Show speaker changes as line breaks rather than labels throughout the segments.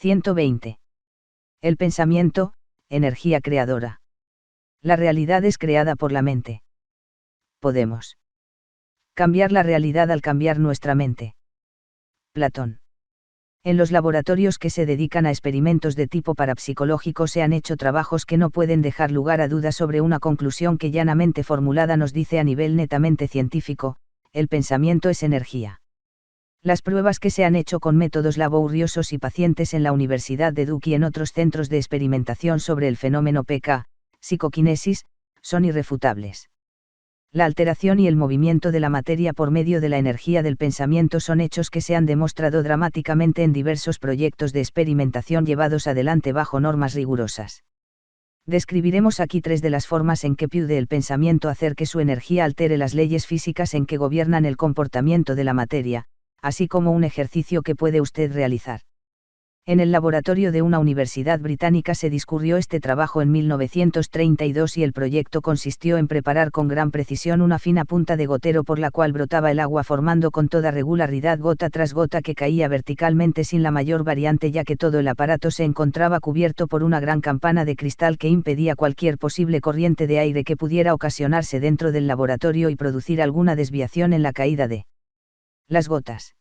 120. El pensamiento, energía creadora. La realidad es creada por la mente. Podemos cambiar la realidad al cambiar nuestra mente. Platón. En los laboratorios que se dedican a experimentos de tipo parapsicológico se han hecho trabajos que no pueden dejar lugar a dudas sobre una conclusión que llanamente formulada nos dice a nivel netamente científico: el pensamiento es energía. Las pruebas que se han hecho con métodos laboriosos y pacientes en la Universidad de Duke y en otros centros de experimentación sobre el fenómeno PK, psicoquinesis, son irrefutables. La alteración y el movimiento de la materia por medio de la energía del pensamiento son hechos que se han demostrado dramáticamente en diversos proyectos de experimentación llevados adelante bajo normas rigurosas. Describiremos aquí 3 de las formas en que puede el pensamiento hacer que su energía altere las leyes físicas en que gobiernan el comportamiento de la materia, así como un ejercicio que puede usted realizar. En el laboratorio de una universidad británica se discurrió este trabajo en 1932 y el proyecto consistió en preparar con gran precisión una fina punta de gotero por la cual brotaba el agua formando con toda regularidad gota tras gota que caía verticalmente sin la mayor variante, ya que todo el aparato se encontraba cubierto por una gran campana de cristal que impedía cualquier posible corriente de aire que pudiera ocasionarse dentro del laboratorio y producir alguna desviación en la caída de las gotas.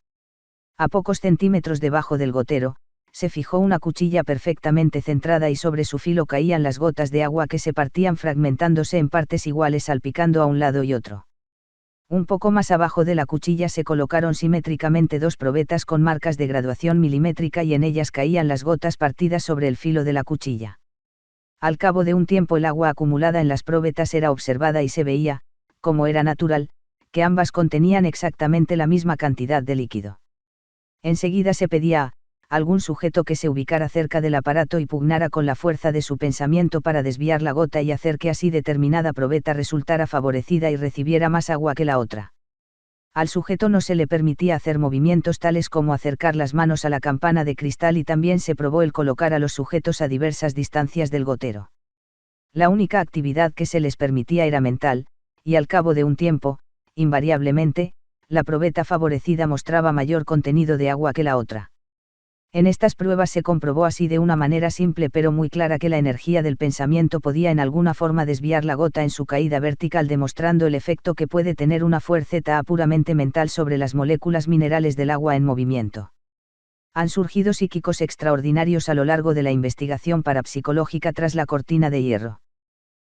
A pocos centímetros debajo del gotero, se fijó una cuchilla perfectamente centrada y sobre su filo caían las gotas de agua que se partían fragmentándose en partes iguales salpicando a un lado y otro. Un poco más abajo de la cuchilla se colocaron simétricamente 2 probetas con marcas de graduación milimétrica y en ellas caían las gotas partidas sobre el filo de la cuchilla. Al cabo de un tiempo el agua acumulada en las probetas era observada y se veía, como era natural, que ambas contenían exactamente la misma cantidad de líquido. Enseguida se pedía a algún sujeto que se ubicara cerca del aparato y pugnara con la fuerza de su pensamiento para desviar la gota y hacer que así determinada probeta resultara favorecida y recibiera más agua que la otra. Al sujeto no se le permitía hacer movimientos tales como acercar las manos a la campana de cristal y también se probó el colocar a los sujetos a diversas distancias del gotero. La única actividad que se les permitía era mental, y al cabo de un tiempo, invariablemente, la probeta favorecida mostraba mayor contenido de agua que la otra. En estas pruebas se comprobó así de una manera simple pero muy clara que la energía del pensamiento podía en alguna forma desviar la gota en su caída vertical, demostrando el efecto que puede tener una fuerza puramente mental sobre las moléculas minerales del agua en movimiento. Han surgido psíquicos extraordinarios a lo largo de la investigación parapsicológica tras la cortina de hierro.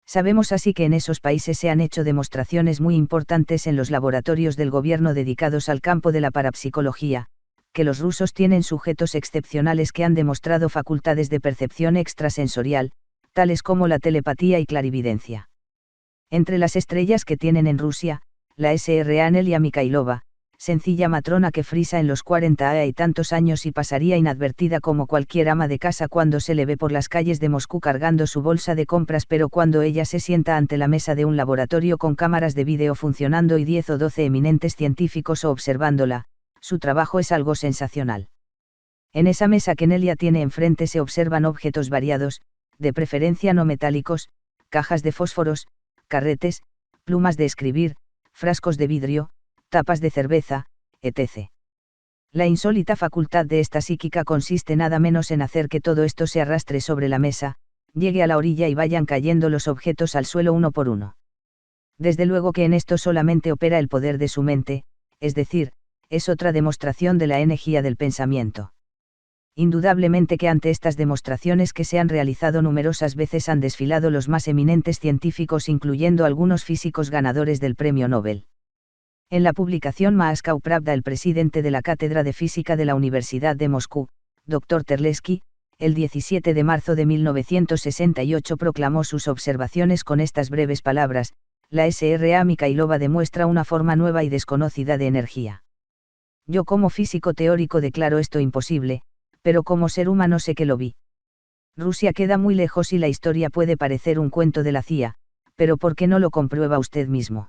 Sabemos así que en esos países se han hecho demostraciones muy importantes en los laboratorios del gobierno dedicados al campo de la parapsicología, que los rusos tienen sujetos excepcionales que han demostrado facultades de percepción extrasensorial, tales como la telepatía y clarividencia. Entre las estrellas que tienen en Rusia, la Sra. Nelia Mikhailova, sencilla matrona que frisa en los 40 y tantos años y pasaría inadvertida como cualquier ama de casa cuando se le ve por las calles de Moscú cargando su bolsa de compras, pero cuando ella se sienta ante la mesa de un laboratorio con cámaras de vídeo funcionando y 10 o 12 eminentes científicos observándola, su trabajo es algo sensacional. En esa mesa que Nelia tiene enfrente se observan objetos variados, de preferencia no metálicos, cajas de fósforos, carretes, plumas de escribir, frascos de vidrio, tapas de cerveza, etc. La insólita facultad de esta psíquica consiste nada menos en hacer que todo esto se arrastre sobre la mesa, llegue a la orilla y vayan cayendo los objetos al suelo uno por uno. Desde luego que en esto solamente opera el poder de su mente, es decir, es otra demostración de la energía del pensamiento. Indudablemente que ante estas demostraciones que se han realizado numerosas veces han desfilado los más eminentes científicos, incluyendo algunos físicos ganadores del Premio Nobel. En la publicación Moscow Pravda, el presidente de la Cátedra de Física de la Universidad de Moscú, Dr. Terlesky, el 17 de marzo de 1968 proclamó sus observaciones con estas breves palabras: la Sra. Mikhailova demuestra una forma nueva y desconocida de energía. Yo como físico teórico declaro esto imposible, pero como ser humano sé que lo vi. Rusia queda muy lejos y la historia puede parecer un cuento de la CIA, pero ¿por qué no lo comprueba usted mismo?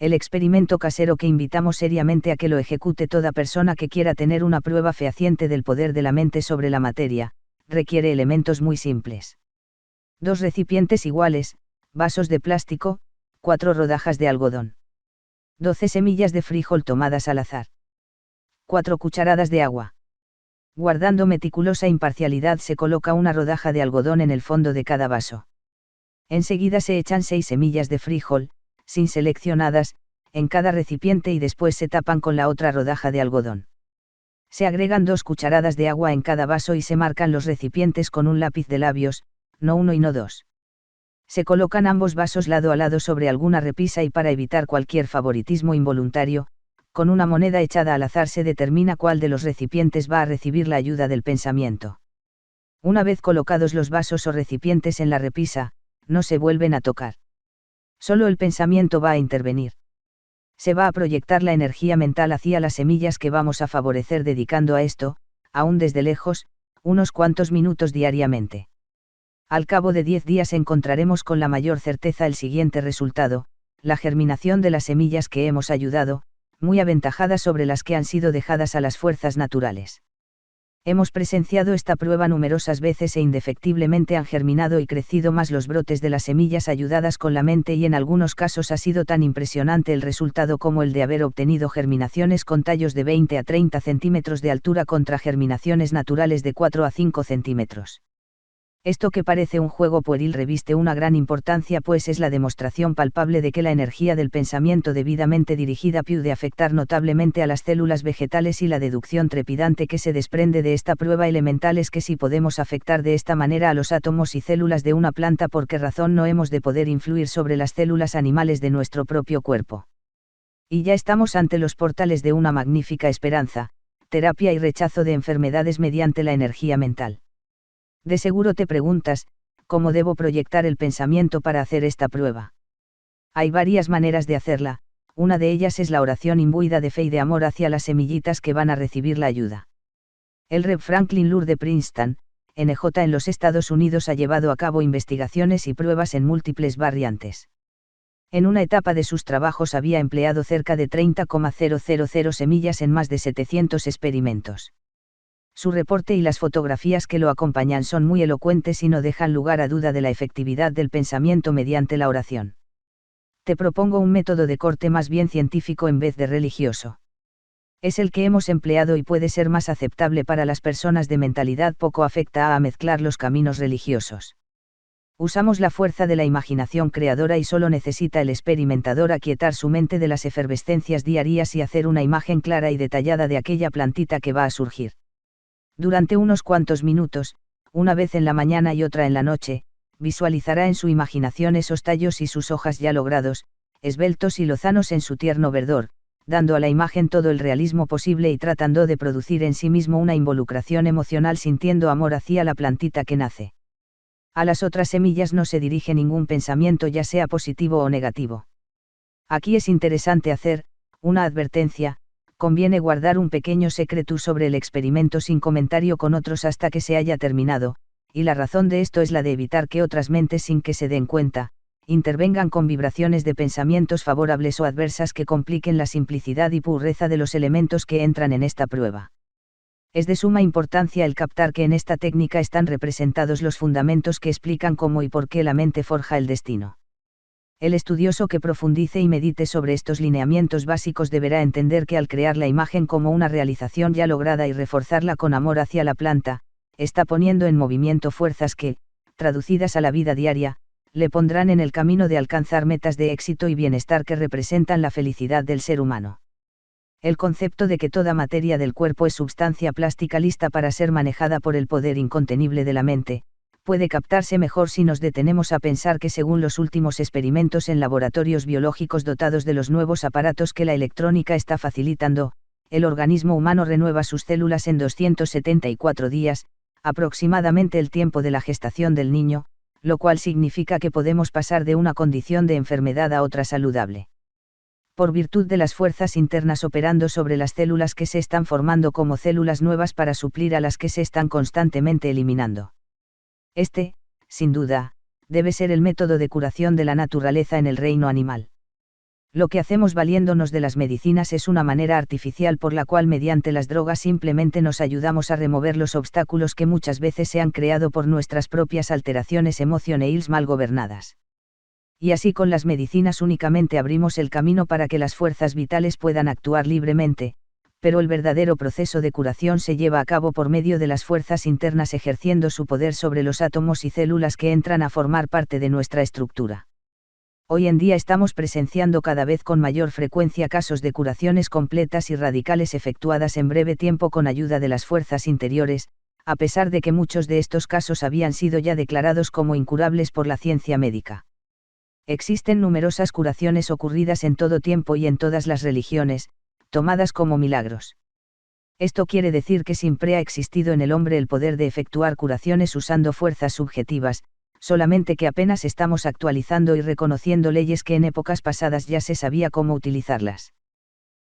El experimento casero que invitamos seriamente a que lo ejecute toda persona que quiera tener una prueba fehaciente del poder de la mente sobre la materia, requiere elementos muy simples. 2 recipientes iguales, vasos de plástico, 4 rodajas de algodón. 12 semillas de frijol tomadas al azar. 4 cucharadas de agua. Guardando meticulosa imparcialidad se coloca una rodaja de algodón en el fondo de cada vaso. Enseguida se echan 6 semillas de frijol, sin seleccionadas, en cada recipiente y después se tapan con la otra rodaja de algodón. Se agregan 2 cucharadas de agua en cada vaso y se marcan los recipientes con un lápiz de labios, no uno y no dos. Se colocan ambos vasos lado a lado sobre alguna repisa y para evitar cualquier favoritismo involuntario, con una moneda echada al azar se determina cuál de los recipientes va a recibir la ayuda del pensamiento. Una vez colocados los vasos o recipientes en la repisa, no se vuelven a tocar. Solo el pensamiento va a intervenir. Se va a proyectar la energía mental hacia las semillas que vamos a favorecer dedicando a esto, aún desde lejos, unos cuantos minutos diariamente. Al cabo de 10 días encontraremos con la mayor certeza el siguiente resultado: la germinación de las semillas que hemos ayudado, muy aventajadas sobre las que han sido dejadas a las fuerzas naturales. Hemos presenciado esta prueba numerosas veces e indefectiblemente han germinado y crecido más los brotes de las semillas ayudadas con la mente y en algunos casos ha sido tan impresionante el resultado como el de haber obtenido germinaciones con tallos de 20 a 30 centímetros de altura contra germinaciones naturales de 4 a 5 centímetros. Esto que parece un juego pueril reviste una gran importancia pues es la demostración palpable de que la energía del pensamiento debidamente dirigida puede afectar notablemente a las células vegetales y la deducción trepidante que se desprende de esta prueba elemental es que si podemos afectar de esta manera a los átomos y células de una planta, ¿por qué razón no hemos de poder influir sobre las células animales de nuestro propio cuerpo? Y ya estamos ante los portales de una magnífica esperanza, terapia y rechazo de enfermedades mediante la energía mental. De seguro te preguntas, ¿cómo debo proyectar el pensamiento para hacer esta prueba? Hay varias maneras de hacerla, una de ellas es la oración imbuida de fe y de amor hacia las semillitas que van a recibir la ayuda. El Rev. Franklin Lure de Princeton, NJ en los Estados Unidos ha llevado a cabo investigaciones y pruebas en múltiples variantes. En una etapa de sus trabajos había empleado cerca de 30,000 semillas en más de 700 experimentos. Su reporte y las fotografías que lo acompañan son muy elocuentes y no dejan lugar a duda de la efectividad del pensamiento mediante la oración. Te propongo un método de corte más bien científico en vez de religioso. Es el que hemos empleado y puede ser más aceptable para las personas de mentalidad poco afecta a mezclar los caminos religiosos. Usamos la fuerza de la imaginación creadora y solo necesita el experimentador aquietar su mente de las efervescencias diarias y hacer una imagen clara y detallada de aquella plantita que va a surgir. Durante unos cuantos minutos, una vez en la mañana y otra en la noche, visualizará en su imaginación esos tallos y sus hojas ya logrados, esbeltos y lozanos en su tierno verdor, dando a la imagen todo el realismo posible y tratando de producir en sí mismo una involucración emocional sintiendo amor hacia la plantita que nace. A las otras semillas no se dirige ningún pensamiento ya sea positivo o negativo. Aquí es interesante hacer una advertencia. Conviene guardar un pequeño secreto sobre el experimento sin comentario con otros hasta que se haya terminado, y la razón de esto es la de evitar que otras mentes sin que se den cuenta, intervengan con vibraciones de pensamientos favorables o adversas que compliquen la simplicidad y pureza de los elementos que entran en esta prueba. Es de suma importancia el captar que en esta técnica están representados los fundamentos que explican cómo y por qué la mente forja el destino. El estudioso que profundice y medite sobre estos lineamientos básicos deberá entender que al crear la imagen como una realización ya lograda y reforzarla con amor hacia la planta, está poniendo en movimiento fuerzas que, traducidas a la vida diaria, le pondrán en el camino de alcanzar metas de éxito y bienestar que representan la felicidad del ser humano. El concepto de que toda materia del cuerpo es substancia plástica lista para ser manejada por el poder incontenible de la mente, puede captarse mejor si nos detenemos a pensar que según los últimos experimentos en laboratorios biológicos dotados de los nuevos aparatos que la electrónica está facilitando, el organismo humano renueva sus células en 274 días, aproximadamente el tiempo de la gestación del niño, lo cual significa que podemos pasar de una condición de enfermedad a otra saludable. Por virtud de las fuerzas internas operando sobre las células que se están formando como células nuevas para suplir a las que se están constantemente eliminando. Este, sin duda, debe ser el método de curación de la naturaleza en el reino animal. Lo que hacemos valiéndonos de las medicinas es una manera artificial por la cual mediante las drogas simplemente nos ayudamos a remover los obstáculos que muchas veces se han creado por nuestras propias alteraciones emocionales mal gobernadas. Y así con las medicinas únicamente abrimos el camino para que las fuerzas vitales puedan actuar libremente, Pero el verdadero proceso de curación se lleva a cabo por medio de las fuerzas internas ejerciendo su poder sobre los átomos y células que entran a formar parte de nuestra estructura. Hoy en día estamos presenciando cada vez con mayor frecuencia casos de curaciones completas y radicales efectuadas en breve tiempo con ayuda de las fuerzas interiores, a pesar de que muchos de estos casos habían sido ya declarados como incurables por la ciencia médica. Existen numerosas curaciones ocurridas en todo tiempo y en todas las religiones, tomadas como milagros. Esto quiere decir que siempre ha existido en el hombre el poder de efectuar curaciones usando fuerzas subjetivas, solamente que apenas estamos actualizando y reconociendo leyes que en épocas pasadas ya se sabía cómo utilizarlas.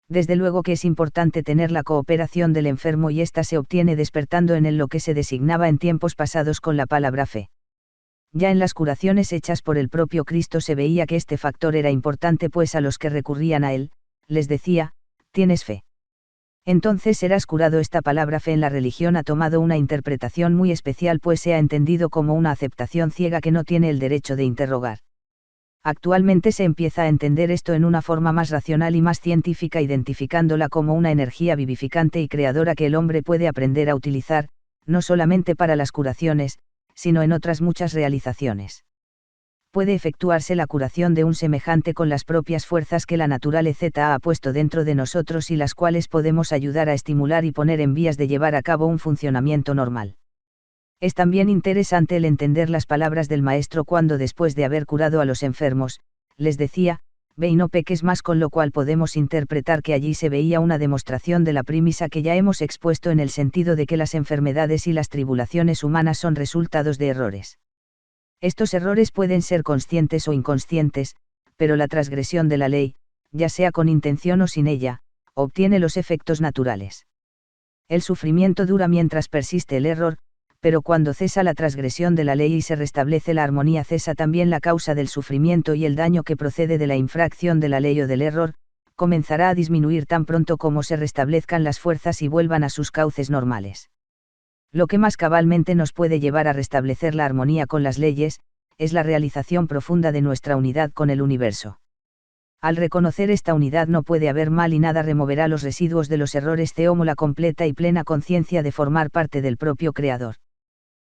Desde luego que es importante tener la cooperación del enfermo y ésta se obtiene despertando en él lo que se designaba en tiempos pasados con la palabra fe. Ya en las curaciones hechas por el propio Cristo se veía que este factor era importante, pues a los que recurrían a él, les decía: ¿tienes fe? Entonces serás curado. Esta palabra fe en la religión ha tomado una interpretación muy especial, pues se ha entendido como una aceptación ciega que no tiene el derecho de interrogar. Actualmente se empieza a entender esto en una forma más racional y más científica, identificándola como una energía vivificante y creadora que el hombre puede aprender a utilizar, no solamente para las curaciones, sino en otras muchas realizaciones. Puede efectuarse la curación de un semejante con las propias fuerzas que la naturaleza ha puesto dentro de nosotros y las cuales podemos ayudar a estimular y poner en vías de llevar a cabo un funcionamiento normal. Es también interesante el entender las palabras del Maestro cuando, después de haber curado a los enfermos, les decía: ve y no peques más, con lo cual podemos interpretar que allí se veía una demostración de la premisa que ya hemos expuesto en el sentido de que las enfermedades y las tribulaciones humanas son resultados de errores. Estos errores pueden ser conscientes o inconscientes, pero la transgresión de la ley, ya sea con intención o sin ella, obtiene los efectos naturales. El sufrimiento dura mientras persiste el error, pero cuando cesa la transgresión de la ley y se restablece la armonía, cesa también la causa del sufrimiento, y el daño que procede de la infracción de la ley o del error, comenzará a disminuir tan pronto como se restablezcan las fuerzas y vuelvan a sus cauces normales. Lo que más cabalmente nos puede llevar a restablecer la armonía con las leyes, es la realización profunda de nuestra unidad con el universo. Al reconocer esta unidad no puede haber mal y nada removerá los residuos de los errores. Como la completa y plena conciencia de formar parte del propio Creador.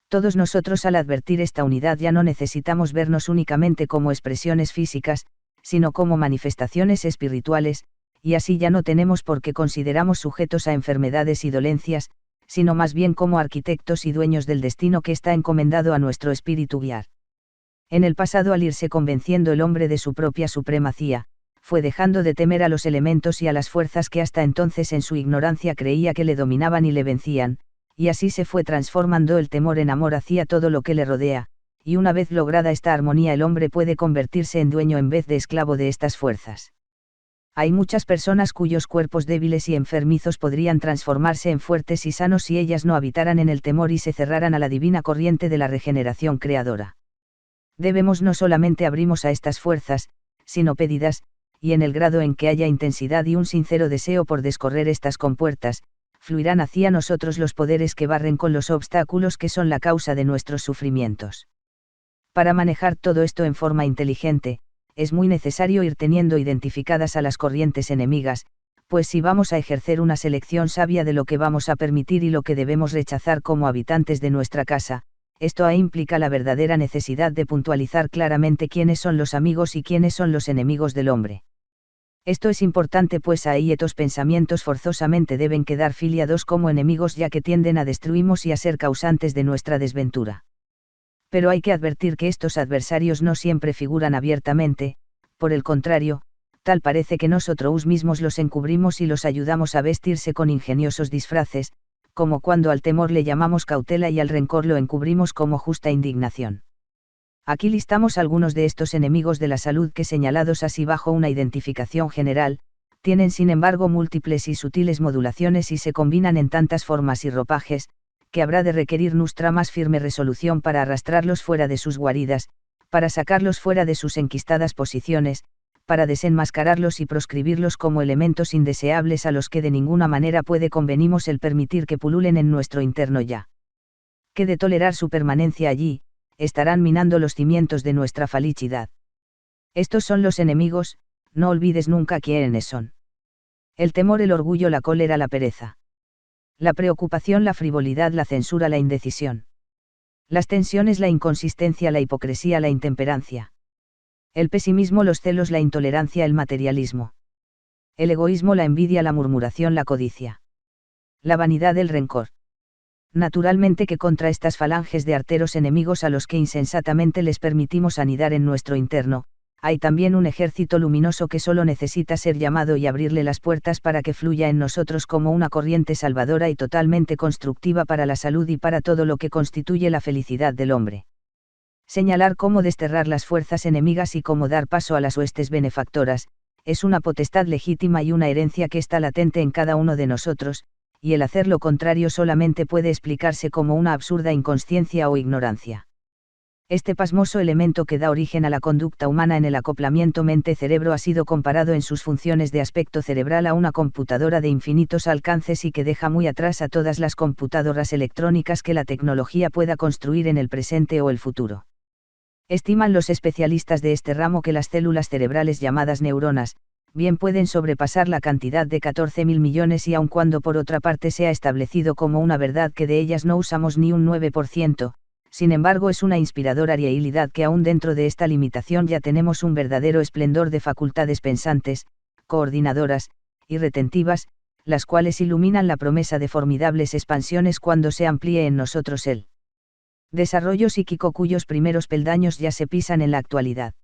Todos nosotros, al advertir esta unidad, ya no necesitamos vernos únicamente como expresiones físicas, sino como manifestaciones espirituales, y así ya no tenemos por qué considerarnos sujetos a enfermedades y dolencias, sino más bien como arquitectos y dueños del destino que está encomendado a nuestro espíritu guiar. En el pasado, al irse convenciendo el hombre de su propia supremacía, fue dejando de temer a los elementos y a las fuerzas que hasta entonces en su ignorancia creía que le dominaban y le vencían, y así se fue transformando el temor en amor hacia todo lo que le rodea, y una vez lograda esta armonía el hombre puede convertirse en dueño en vez de esclavo de estas fuerzas. Hay muchas personas cuyos cuerpos débiles y enfermizos podrían transformarse en fuertes y sanos si ellas no habitaran en el temor y se cerraran a la divina corriente de la regeneración creadora. Debemos no solamente abrirnos a estas fuerzas, sino pedidas, y en el grado en que haya intensidad y un sincero deseo por descorrer estas compuertas, fluirán hacia nosotros los poderes que barren con los obstáculos que son la causa de nuestros sufrimientos. Para manejar todo esto en forma inteligente, es muy necesario ir teniendo identificadas a las corrientes enemigas, pues si vamos a ejercer una selección sabia de lo que vamos a permitir y lo que debemos rechazar como habitantes de nuestra casa, esto implica la verdadera necesidad de puntualizar claramente quiénes son los amigos y quiénes son los enemigos del hombre. Esto es importante, pues ahí estos pensamientos forzosamente deben quedar filiados como enemigos, ya que tienden a destruirnos y a ser causantes de nuestra desventura. Pero hay que advertir que estos adversarios no siempre figuran abiertamente, por el contrario, tal parece que nosotros mismos los encubrimos y los ayudamos a vestirse con ingeniosos disfraces, como cuando al temor le llamamos cautela y al rencor lo encubrimos como justa indignación. Aquí listamos algunos de estos enemigos de la salud que, señalados así bajo una identificación general, tienen sin embargo múltiples y sutiles modulaciones y se combinan en tantas formas y ropajes, que habrá de requerir nuestra más firme resolución para arrastrarlos fuera de sus guaridas, para sacarlos fuera de sus enquistadas posiciones, para desenmascararlos y proscribirlos como elementos indeseables a los que de ninguna manera puede convenimos el permitir que pululen en nuestro interno, ya que de tolerar su permanencia allí, estarán minando los cimientos de nuestra felicidad. Estos son los enemigos, no olvides nunca quiénes son. El temor, el orgullo, la cólera, la pereza. La preocupación, la frivolidad, la censura, la indecisión. Las tensiones, la inconsistencia, la hipocresía, la intemperancia. El pesimismo, los celos, la intolerancia, el materialismo. El egoísmo, la envidia, la murmuración, la codicia. La vanidad, el rencor. Naturalmente que contra estas falanges de arteros enemigos a los que insensatamente les permitimos anidar en nuestro interno, hay también un ejército luminoso que solo necesita ser llamado y abrirle las puertas para que fluya en nosotros como una corriente salvadora y totalmente constructiva para la salud y para todo lo que constituye la felicidad del hombre. Señalar cómo desterrar las fuerzas enemigas y cómo dar paso a las huestes benefactoras, es una potestad legítima y una herencia que está latente en cada uno de nosotros, y el hacer lo contrario solamente puede explicarse como una absurda inconsciencia o ignorancia. Este pasmoso elemento que da origen a la conducta humana en el acoplamiento mente-cerebro ha sido comparado en sus funciones de aspecto cerebral a una computadora de infinitos alcances y que deja muy atrás a todas las computadoras electrónicas que la tecnología pueda construir en el presente o el futuro. Estiman los especialistas de este ramo que las células cerebrales llamadas neuronas, bien pueden sobrepasar la cantidad de 14.000 millones y aun cuando por otra parte se ha establecido como una verdad que de ellas no usamos ni un 9%, sin embargo es una inspiradora realidad que aún dentro de esta limitación ya tenemos un verdadero esplendor de facultades pensantes, coordinadoras, y retentivas, las cuales iluminan la promesa de formidables expansiones cuando se amplíe en nosotros el desarrollo psíquico cuyos primeros peldaños ya se pisan en la actualidad.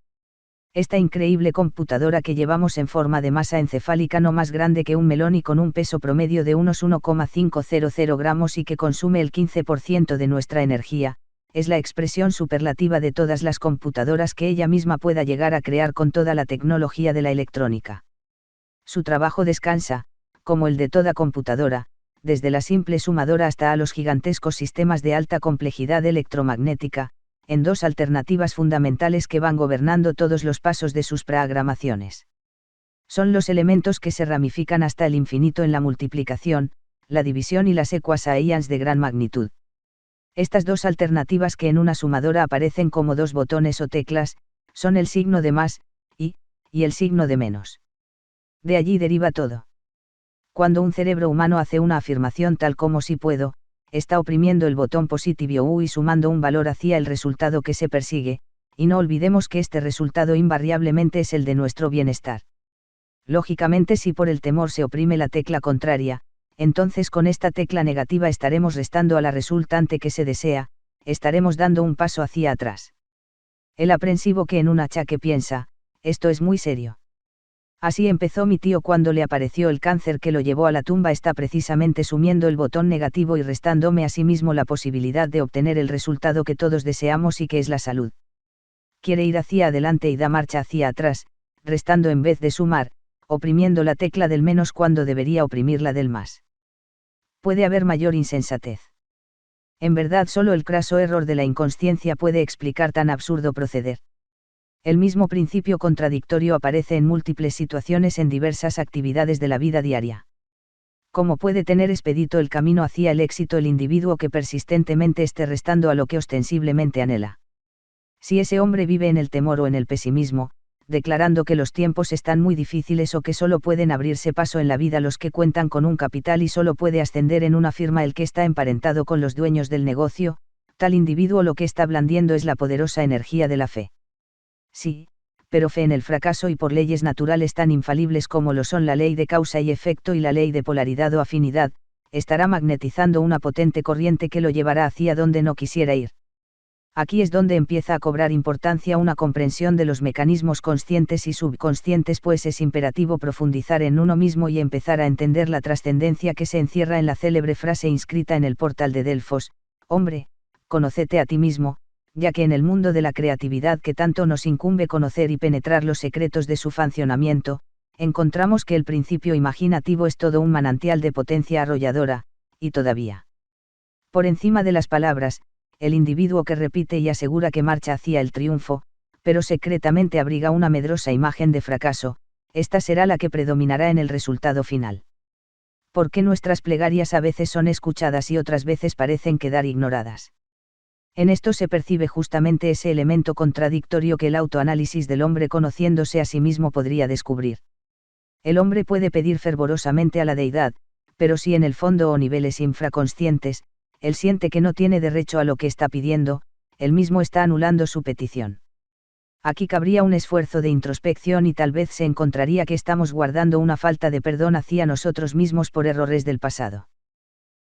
Esta increíble computadora que llevamos en forma de masa encefálica no más grande que un melón y con un peso promedio de unos 1,500 gramos y que consume el 15% de nuestra energía, es la expresión superlativa de todas las computadoras que ella misma pueda llegar a crear con toda la tecnología de la electrónica. Su trabajo descansa, como el de toda computadora, desde la simple sumadora hasta a los gigantescos sistemas de alta complejidad electromagnética, en dos alternativas fundamentales que van gobernando todos los pasos de sus programaciones. Son los elementos que se ramifican hasta el infinito en la multiplicación, la división y las ecuaciones de gran magnitud. Estas dos alternativas que en una sumadora aparecen como dos botones o teclas, son el signo de más, y el signo de menos. De allí deriva todo. Cuando un cerebro humano hace una afirmación tal como si puedo, está oprimiendo el botón positivo U y sumando un valor hacia el resultado que se persigue, y no olvidemos que este resultado invariablemente es el de nuestro bienestar. Lógicamente, si por el temor se oprime la tecla contraria, entonces con esta tecla negativa estaremos restando a la resultante que se desea, estaremos dando un paso hacia atrás. El aprensivo que en un achaque piensa, esto es muy serio. Así empezó mi tío cuando le apareció el cáncer que lo llevó a la tumba, está precisamente sumiendo el botón negativo y restándome a sí mismo la posibilidad de obtener el resultado que todos deseamos y que es la salud. Quiere ir hacia adelante y da marcha hacia atrás, restando en vez de sumar, oprimiendo la tecla del menos cuando debería oprimir la del más. ¿Puede haber mayor insensatez? En verdad, solo el craso error de la inconsciencia puede explicar tan absurdo proceder. El mismo principio contradictorio aparece en múltiples situaciones en diversas actividades de la vida diaria. ¿Cómo puede tener expedito el camino hacia el éxito el individuo que persistentemente esté restando a lo que ostensiblemente anhela? Si ese hombre vive en el temor o en el pesimismo, declarando que los tiempos están muy difíciles o que solo pueden abrirse paso en la vida los que cuentan con un capital y solo puede ascender en una firma el que está emparentado con los dueños del negocio, tal individuo lo que está blandiendo es la poderosa energía de la fe. Sí, pero fe en el fracaso y por leyes naturales tan infalibles como lo son la ley de causa y efecto y la ley de polaridad o afinidad, estará magnetizando una potente corriente que lo llevará hacia donde no quisiera ir. Aquí es donde empieza a cobrar importancia una comprensión de los mecanismos conscientes y subconscientes, pues es imperativo profundizar en uno mismo y empezar a entender la trascendencia que se encierra en la célebre frase inscrita en el portal de Delfos: hombre, conócete a ti mismo, ya que en el mundo de la creatividad que tanto nos incumbe conocer y penetrar los secretos de su funcionamiento, encontramos que el principio imaginativo es todo un manantial de potencia arrolladora, y todavía. Por encima de las palabras, el individuo que repite y asegura que marcha hacia el triunfo, pero secretamente abriga una medrosa imagen de fracaso, esta será la que predominará en el resultado final. ¿Por qué nuestras plegarias a veces son escuchadas y otras veces parecen quedar ignoradas? En esto se percibe justamente ese elemento contradictorio que el autoanálisis del hombre conociéndose a sí mismo podría descubrir. El hombre puede pedir fervorosamente a la deidad, pero si en el fondo o niveles infraconscientes, él siente que no tiene derecho a lo que está pidiendo, él mismo está anulando su petición. Aquí cabría un esfuerzo de introspección y tal vez se encontraría que estamos guardando una falta de perdón hacia nosotros mismos por errores del pasado.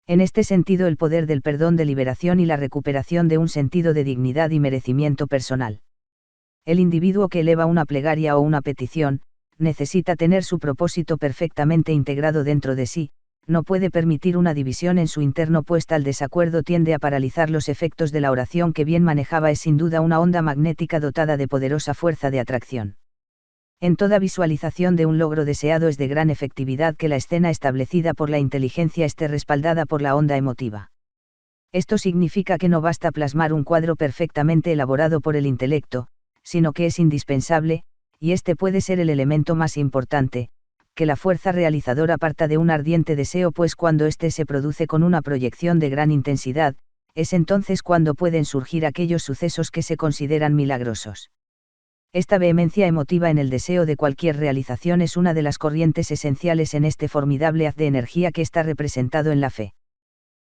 En este sentido, el poder del perdón de liberación y la recuperación de un sentido de dignidad y merecimiento personal. El individuo que eleva una plegaria o una petición, necesita tener su propósito perfectamente integrado dentro de sí, no puede permitir una división en su interno, pues tal desacuerdo tiende a paralizar los efectos de la oración, que bien manejaba es sin duda una onda magnética dotada de poderosa fuerza de atracción. En toda visualización de un logro deseado es de gran efectividad que la escena establecida por la inteligencia esté respaldada por la onda emotiva. Esto significa que no basta plasmar un cuadro perfectamente elaborado por el intelecto, sino que es indispensable, y este puede ser el elemento más importante, que la fuerza realizadora parta de un ardiente deseo, pues cuando éste se produce con una proyección de gran intensidad, es entonces cuando pueden surgir aquellos sucesos que se consideran milagrosos. Esta vehemencia emotiva en el deseo de cualquier realización es una de las corrientes esenciales en este formidable haz de energía que está representado en la fe.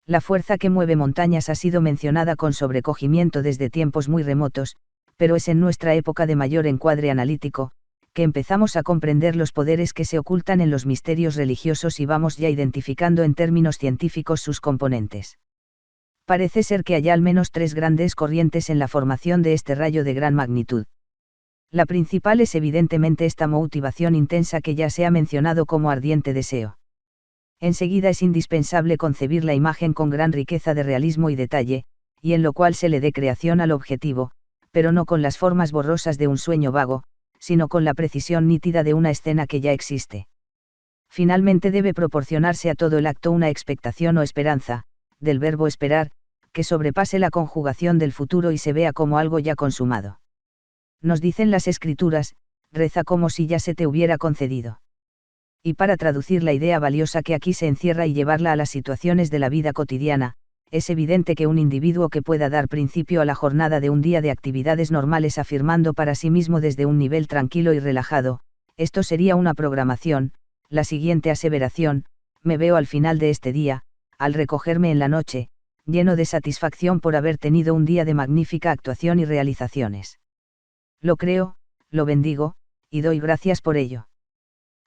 La fuerza que mueve montañas ha sido mencionada con sobrecogimiento desde tiempos muy remotos, pero es en nuestra época de mayor encuadre analítico, que empezamos a comprender los poderes que se ocultan en los misterios religiosos y vamos ya identificando en términos científicos sus componentes. Parece ser que hay al menos 3 grandes corrientes en la formación de este rayo de gran magnitud. La principal es evidentemente esta motivación intensa que ya se ha mencionado como ardiente deseo. Enseguida es indispensable concebir la imagen con gran riqueza de realismo y detalle, y en lo cual se le dé creación al objetivo, pero no con las formas borrosas de un sueño vago, sino con la precisión nítida de una escena que ya existe. Finalmente debe proporcionarse a todo el acto una expectación o esperanza, del verbo esperar, que sobrepase la conjugación del futuro y se vea como algo ya consumado. Nos dicen las Escrituras, reza como si ya se te hubiera concedido. Y para traducir la idea valiosa que aquí se encierra y llevarla a las situaciones de la vida cotidiana, es evidente que un individuo que pueda dar principio a la jornada de un día de actividades normales afirmando para sí mismo desde un nivel tranquilo y relajado, esto sería una programación, la siguiente aseveración, me veo al final de este día, al recogerme en la noche, lleno de satisfacción por haber tenido un día de magnífica actuación y realizaciones. Lo creo, lo bendigo, y doy gracias por ello.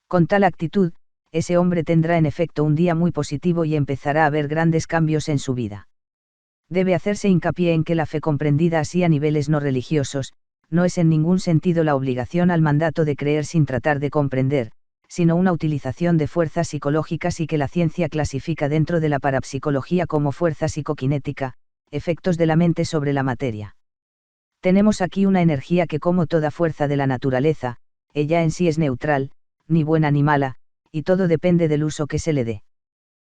Con tal actitud, ese hombre tendrá en efecto un día muy positivo y empezará a ver grandes cambios en su vida. Debe hacerse hincapié en que la fe comprendida así a niveles no religiosos, no es en ningún sentido la obligación al mandato de creer sin tratar de comprender, sino una utilización de fuerzas psicológicas y que la ciencia clasifica dentro de la parapsicología como fuerza psicoquinética, efectos de la mente sobre la materia. Tenemos aquí una energía que, como toda fuerza de la naturaleza, ella en sí es neutral, ni buena ni mala, y todo depende del uso que se le dé.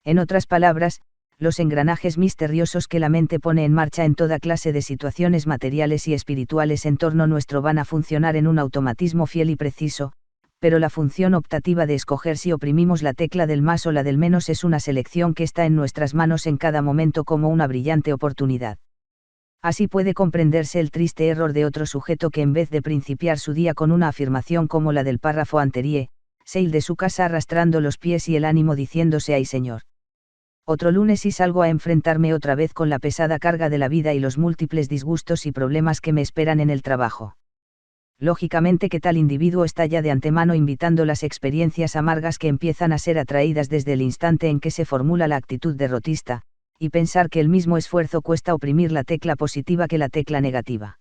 En otras palabras, los engranajes misteriosos que la mente pone en marcha en toda clase de situaciones materiales y espirituales en torno nuestro van a funcionar en un automatismo fiel y preciso, pero la función optativa de escoger si oprimimos la tecla del más o la del menos es una selección que está en nuestras manos en cada momento como una brillante oportunidad. Así puede comprenderse el triste error de otro sujeto que en vez de principiar su día con una afirmación como la del párrafo anterior, se ir de su casa arrastrando los pies y el ánimo diciéndose ay Señor. Otro lunes y salgo a enfrentarme otra vez con la pesada carga de la vida y los múltiples disgustos y problemas que me esperan en el trabajo. Lógicamente que tal individuo está ya de antemano invitando las experiencias amargas que empiezan a ser atraídas desde el instante en que se formula la actitud derrotista, y pensar que el mismo esfuerzo cuesta oprimir la tecla positiva que la tecla negativa.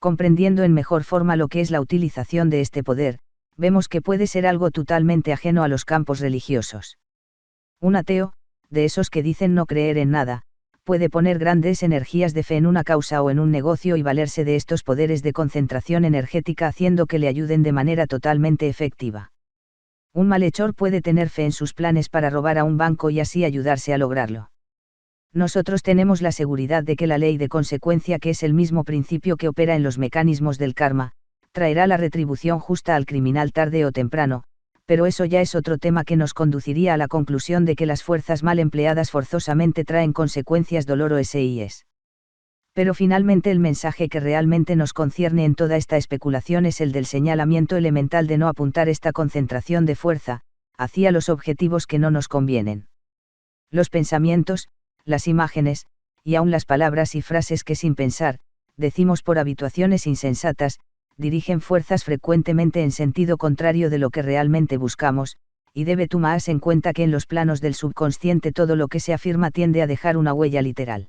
Comprendiendo en mejor forma lo que es la utilización de este poder, vemos que puede ser algo totalmente ajeno a los campos religiosos. Un ateo, de esos que dicen no creer en nada, puede poner grandes energías de fe en una causa o en un negocio y valerse de estos poderes de concentración energética haciendo que le ayuden de manera totalmente efectiva. Un malhechor puede tener fe en sus planes para robar a un banco y así ayudarse a lograrlo. Nosotros tenemos la seguridad de que la ley de consecuencia, que es el mismo principio que opera en los mecanismos del karma, traerá la retribución justa al criminal tarde o temprano, pero eso ya es otro tema que nos conduciría a la conclusión de que las fuerzas mal empleadas forzosamente traen consecuencias dolorosas. Pero finalmente el mensaje que realmente nos concierne en toda esta especulación es el del señalamiento elemental de no apuntar esta concentración de fuerza hacia los objetivos que no nos convienen. Los pensamientos, las imágenes, y aun las palabras y frases que sin pensar, decimos por habituaciones insensatas, dirigen fuerzas frecuentemente en sentido contrario de lo que realmente buscamos, y debe tomarse en cuenta que en los planos del subconsciente todo lo que se afirma tiende a dejar una huella literal.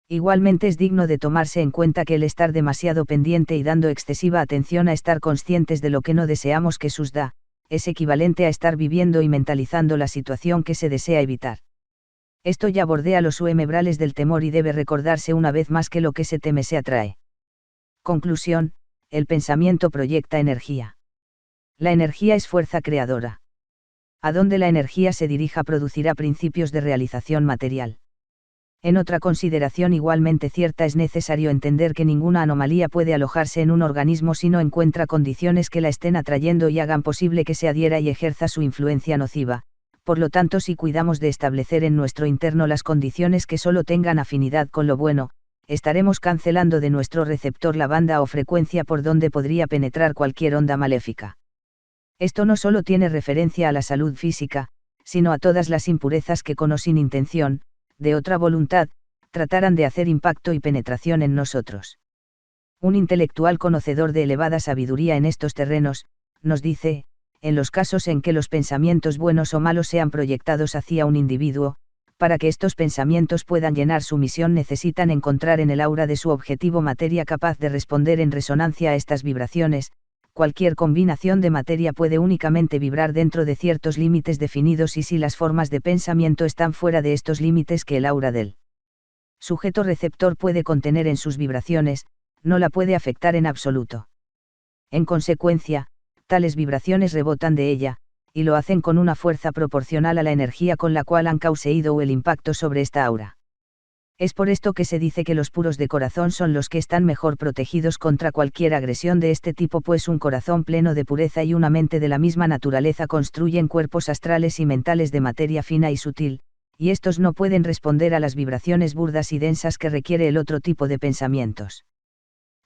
Igualmente es digno de tomarse en cuenta que el estar demasiado pendiente y dando excesiva atención a estar conscientes de lo que no deseamos que suceda, es equivalente a estar viviendo y mentalizando la situación que se desea evitar. Esto ya bordea los umbrales del temor y debe recordarse una vez más que lo que se teme se atrae. Conclusión: el pensamiento proyecta energía. La energía es fuerza creadora. A donde la energía se dirija producirá principios de realización material. En otra consideración igualmente cierta es necesario entender que ninguna anomalía puede alojarse en un organismo si no encuentra condiciones que la estén atrayendo y hagan posible que se adhiera y ejerza su influencia nociva. Por lo tanto, si cuidamos de establecer en nuestro interno las condiciones que solo tengan afinidad con lo bueno, estaremos cancelando de nuestro receptor la banda o frecuencia por donde podría penetrar cualquier onda maléfica. Esto no solo tiene referencia a la salud física, sino a todas las impurezas que con o sin intención, de otra voluntad, trataran de hacer impacto y penetración en nosotros. Un intelectual conocedor de elevada sabiduría en estos terrenos, nos dice, en los casos en que los pensamientos buenos o malos sean proyectados hacia un individuo, para que estos pensamientos puedan llenar su misión necesitan encontrar en el aura de su objetivo materia capaz de responder en resonancia a estas vibraciones. Cualquier combinación de materia puede únicamente vibrar dentro de ciertos límites definidos y si las formas de pensamiento están fuera de estos límites que el aura del sujeto receptor puede contener en sus vibraciones, no la puede afectar en absoluto. En consecuencia, tales vibraciones rebotan de ella, y lo hacen con una fuerza proporcional a la energía con la cual han causado el impacto sobre esta aura. Es por esto que se dice que los puros de corazón son los que están mejor protegidos contra cualquier agresión de este tipo, pues un corazón pleno de pureza y una mente de la misma naturaleza construyen cuerpos astrales y mentales de materia fina y sutil, y estos no pueden responder a las vibraciones burdas y densas que requiere el otro tipo de pensamientos.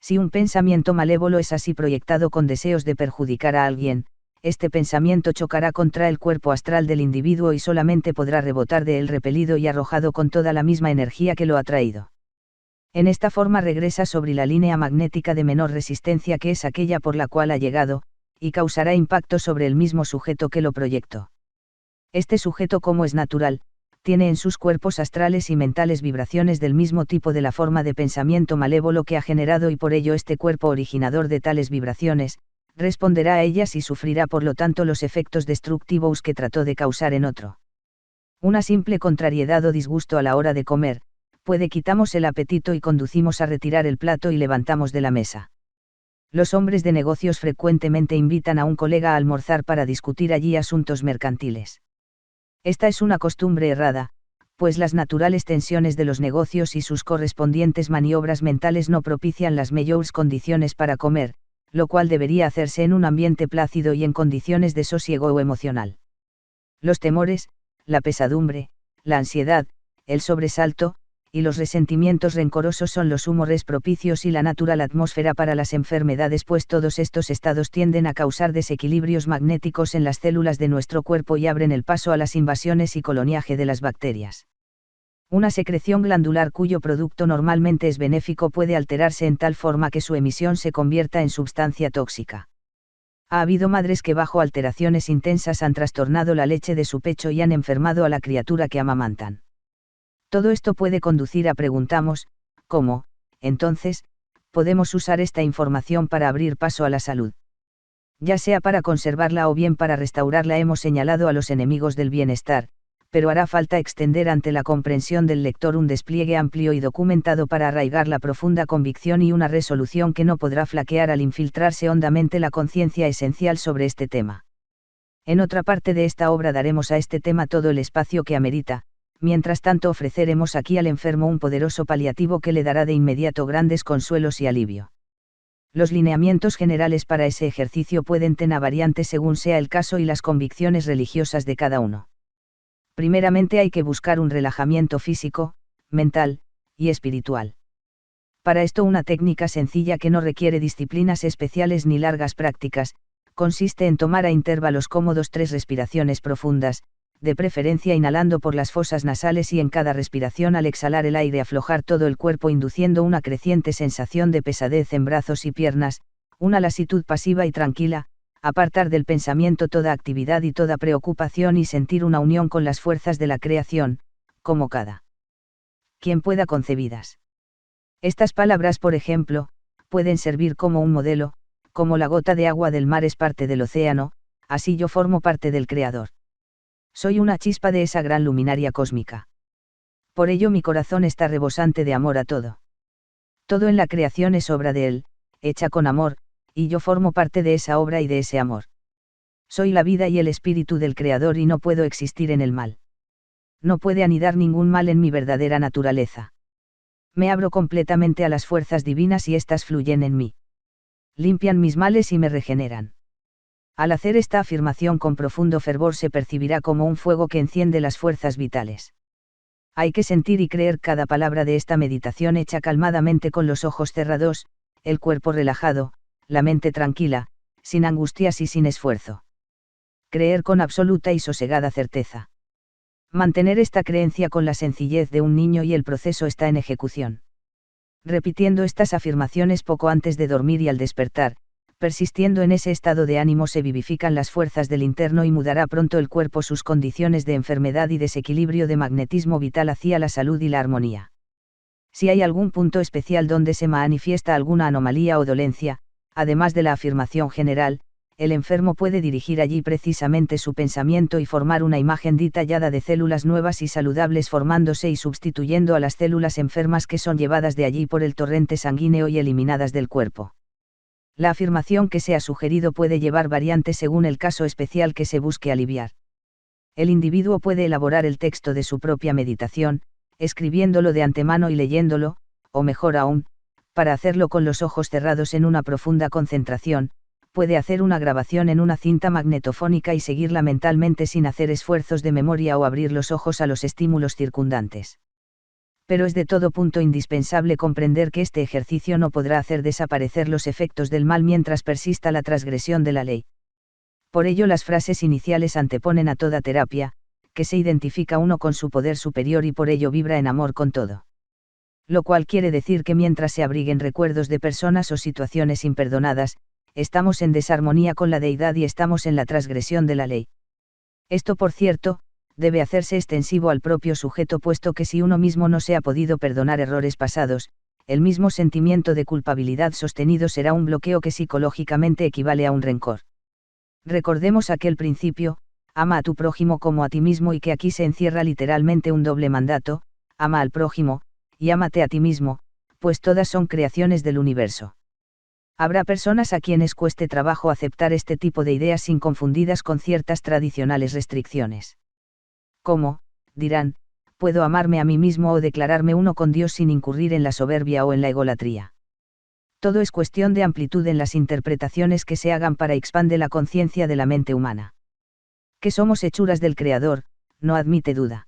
Si un pensamiento malévolo es así proyectado con deseos de perjudicar a alguien, este pensamiento chocará contra el cuerpo astral del individuo y solamente podrá rebotar de él repelido y arrojado con toda la misma energía que lo ha traído. En esta forma regresa sobre la línea magnética de menor resistencia que es aquella por la cual ha llegado, y causará impacto sobre el mismo sujeto que lo proyectó. Este sujeto, como es natural, tiene en sus cuerpos astrales y mentales vibraciones del mismo tipo de la forma de pensamiento malévolo que ha generado, y por ello este cuerpo originador de tales vibraciones, responderá a ellas y sufrirá por lo tanto los efectos destructivos que trató de causar en otro. Una simple contrariedad o disgusto a la hora de comer, puede quitamos el apetito y conducimos a retirar el plato y levantamos de la mesa. Los hombres de negocios frecuentemente invitan a un colega a almorzar para discutir allí asuntos mercantiles. Esta es una costumbre errada, pues las naturales tensiones de los negocios y sus correspondientes maniobras mentales no propician las mejores condiciones para comer, lo cual debería hacerse en un ambiente plácido y en condiciones de sosiego emocional. Los temores, la pesadumbre, la ansiedad, el sobresalto, y los resentimientos rencorosos son los humores propicios y la natural atmósfera para las enfermedades, pues todos estos estados tienden a causar desequilibrios magnéticos en las células de nuestro cuerpo y abren el paso a las invasiones y coloniaje de las bacterias. Una secreción glandular cuyo producto normalmente es benéfico puede alterarse en tal forma que su emisión se convierta en sustancia tóxica. Ha habido madres que bajo alteraciones intensas han trastornado la leche de su pecho y han enfermado a la criatura que amamantan. Todo esto puede conducir a preguntamos, ¿cómo, entonces, podemos usar esta información para abrir paso a la salud? Ya sea para conservarla o bien para restaurarla, hemos señalado a los enemigos del bienestar, pero hará falta extender ante la comprensión del lector un despliegue amplio y documentado para arraigar la profunda convicción y una resolución que no podrá flaquear al infiltrarse hondamente la conciencia esencial sobre este tema. En otra parte de esta obra daremos a este tema todo el espacio que amerita, mientras tanto ofreceremos aquí al enfermo un poderoso paliativo que le dará de inmediato grandes consuelos y alivio. Los lineamientos generales para ese ejercicio pueden tener variantes según sea el caso y las convicciones religiosas de cada uno. Primeramente hay que buscar un relajamiento físico, mental y espiritual. Para esto una técnica sencilla que no requiere disciplinas especiales ni largas prácticas, consiste en tomar a intervalos cómodos 3 respiraciones profundas, de preferencia inhalando por las fosas nasales y en cada respiración al exhalar el aire aflojar todo el cuerpo induciendo una creciente sensación de pesadez en brazos y piernas, una lasitud pasiva y tranquila, apartar del pensamiento toda actividad y toda preocupación y sentir una unión con las fuerzas de la creación, como cada quien pueda concebidas. Estas palabras, por ejemplo, pueden servir como un modelo, como la gota de agua del mar es parte del océano, así yo formo parte del Creador. Soy una chispa de esa gran luminaria cósmica. Por ello mi corazón está rebosante de amor a todo. Todo en la creación es obra de Él, hecha con amor, y yo formo parte de esa obra y de ese amor. Soy la vida y el espíritu del Creador y no puedo existir en el mal. No puede anidar ningún mal en mi verdadera naturaleza. Me abro completamente a las fuerzas divinas y éstas fluyen en mí. Limpian mis males y me regeneran. Al hacer esta afirmación con profundo fervor se percibirá como un fuego que enciende las fuerzas vitales. Hay que sentir y creer cada palabra de esta meditación hecha calmadamente con los ojos cerrados, el cuerpo relajado, la mente tranquila, sin angustias y sin esfuerzo. Creer con absoluta y sosegada certeza. Mantener esta creencia con la sencillez de un niño y el proceso está en ejecución. Repitiendo estas afirmaciones poco antes de dormir y al despertar, persistiendo en ese estado de ánimo se vivifican las fuerzas del interno y mudará pronto el cuerpo sus condiciones de enfermedad y desequilibrio de magnetismo vital hacia la salud y la armonía. Si hay algún punto especial donde se manifiesta alguna anomalía o dolencia, además de la afirmación general, el enfermo puede dirigir allí precisamente su pensamiento y formar una imagen detallada de células nuevas y saludables formándose y sustituyendo a las células enfermas que son llevadas de allí por el torrente sanguíneo y eliminadas del cuerpo. La afirmación que se ha sugerido puede llevar variantes según el caso especial que se busque aliviar. El individuo puede elaborar el texto de su propia meditación, escribiéndolo de antemano y leyéndolo, o mejor aún, para hacerlo con los ojos cerrados en una profunda concentración, puede hacer una grabación en una cinta magnetofónica y seguirla mentalmente sin hacer esfuerzos de memoria o abrir los ojos a los estímulos circundantes. Pero es de todo punto indispensable comprender que este ejercicio no podrá hacer desaparecer los efectos del mal mientras persista la transgresión de la ley. Por ello las frases iniciales anteponen a toda terapia, que se identifica uno con su poder superior y por ello vibra en amor con todo. Lo cual quiere decir que mientras se abriguen recuerdos de personas o situaciones imperdonadas, estamos en desarmonía con la deidad y estamos en la transgresión de la ley. Esto, por cierto, debe hacerse extensivo al propio sujeto puesto que si uno mismo no se ha podido perdonar errores pasados, el mismo sentimiento de culpabilidad sostenido será un bloqueo que psicológicamente equivale a un rencor. Recordemos aquel principio, ama a tu prójimo como a ti mismo y que aquí se encierra literalmente un doble mandato, ama al prójimo, y ámate a ti mismo, pues todas son creaciones del universo. Habrá personas a quienes cueste trabajo aceptar este tipo de ideas inconfundidas con ciertas tradicionales restricciones. ¿Cómo, dirán, puedo amarme a mí mismo o declararme uno con Dios sin incurrir en la soberbia o en la egolatría? Todo es cuestión de amplitud en las interpretaciones que se hagan para expandir la conciencia de la mente humana. Que somos hechuras del Creador, no admite duda.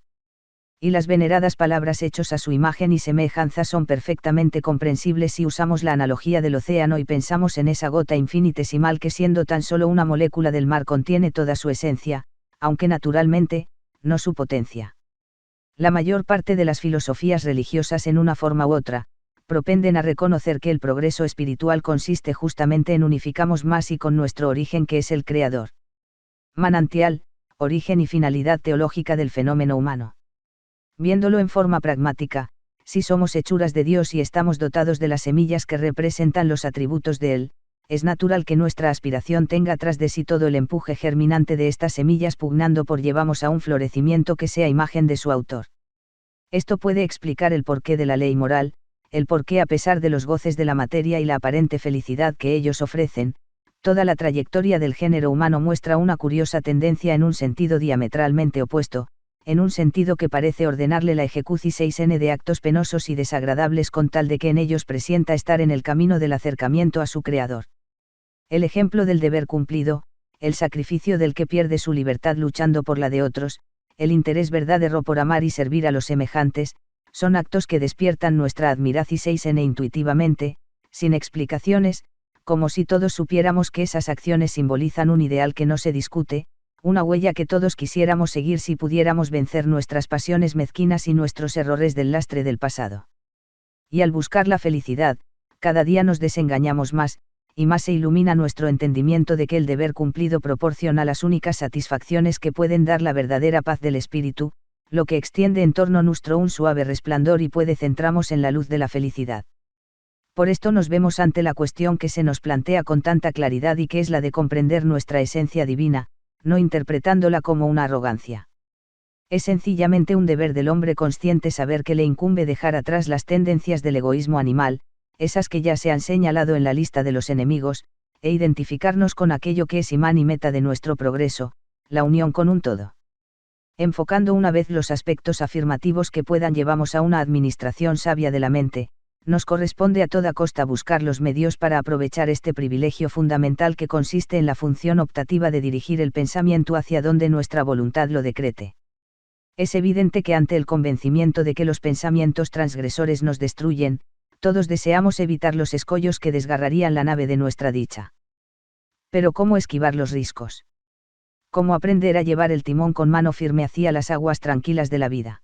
Y las veneradas palabras hechos a su imagen y semejanza son perfectamente comprensibles si usamos la analogía del océano y pensamos en esa gota infinitesimal que siendo tan solo una molécula del mar contiene toda su esencia, aunque naturalmente, no su potencia. La mayor parte de las filosofías religiosas en una forma u otra, propenden a reconocer que el progreso espiritual consiste justamente en unificamos más y con nuestro origen que es el Creador. Manantial, origen y finalidad teológica del fenómeno humano. Viéndolo en forma pragmática, si somos hechuras de Dios y estamos dotados de las semillas que representan los atributos de Él, es natural que nuestra aspiración tenga tras de sí todo el empuje germinante de estas semillas pugnando por llevamos a un florecimiento que sea imagen de su autor. Esto puede explicar el porqué de la ley moral, el porqué a pesar de los goces de la materia y la aparente felicidad que ellos ofrecen, toda la trayectoria del género humano muestra una curiosa tendencia en un sentido diametralmente opuesto, en un sentido que parece ordenarle la ejecución 6n de actos penosos y desagradables con tal de que en ellos presienta estar en el camino del acercamiento a su Creador. El ejemplo del deber cumplido, el sacrificio del que pierde su libertad luchando por la de otros, el interés verdadero por amar y servir a los semejantes, Son actos que despiertan nuestra admiración intuitivamente, sin explicaciones, como si todos supiéramos que esas acciones simbolizan un ideal que no se discute, una huella que todos quisiéramos seguir si pudiéramos vencer nuestras pasiones mezquinas y nuestros errores del lastre del pasado. Y al buscar la felicidad, cada día nos desengañamos más, y más se ilumina nuestro entendimiento de que el deber cumplido proporciona las únicas satisfacciones que pueden dar la verdadera paz del espíritu, lo que extiende en torno nuestro un suave resplandor y puede centrarnos en la luz de la felicidad. Por esto nos vemos ante la cuestión que se nos plantea con tanta claridad y que es la de comprender nuestra esencia divina, no interpretándola como una arrogancia. Es sencillamente un deber del hombre consciente saber que le incumbe dejar atrás las tendencias del egoísmo animal, esas que ya se han señalado en la lista de los enemigos, e identificarnos con aquello que es imán y meta de nuestro progreso, la unión con un todo. Enfocando una vez los aspectos afirmativos que puedan llevarnos a una administración sabia de la mente, nos corresponde a toda costa buscar los medios para aprovechar este privilegio fundamental que consiste en la función optativa de dirigir el pensamiento hacia donde nuestra voluntad lo decrete. Es evidente que ante el convencimiento de que los pensamientos transgresores nos destruyen, todos deseamos evitar los escollos que desgarrarían la nave de nuestra dicha. Pero ¿cómo esquivar los riscos? ¿Cómo aprender a llevar el timón con mano firme hacia las aguas tranquilas de la vida?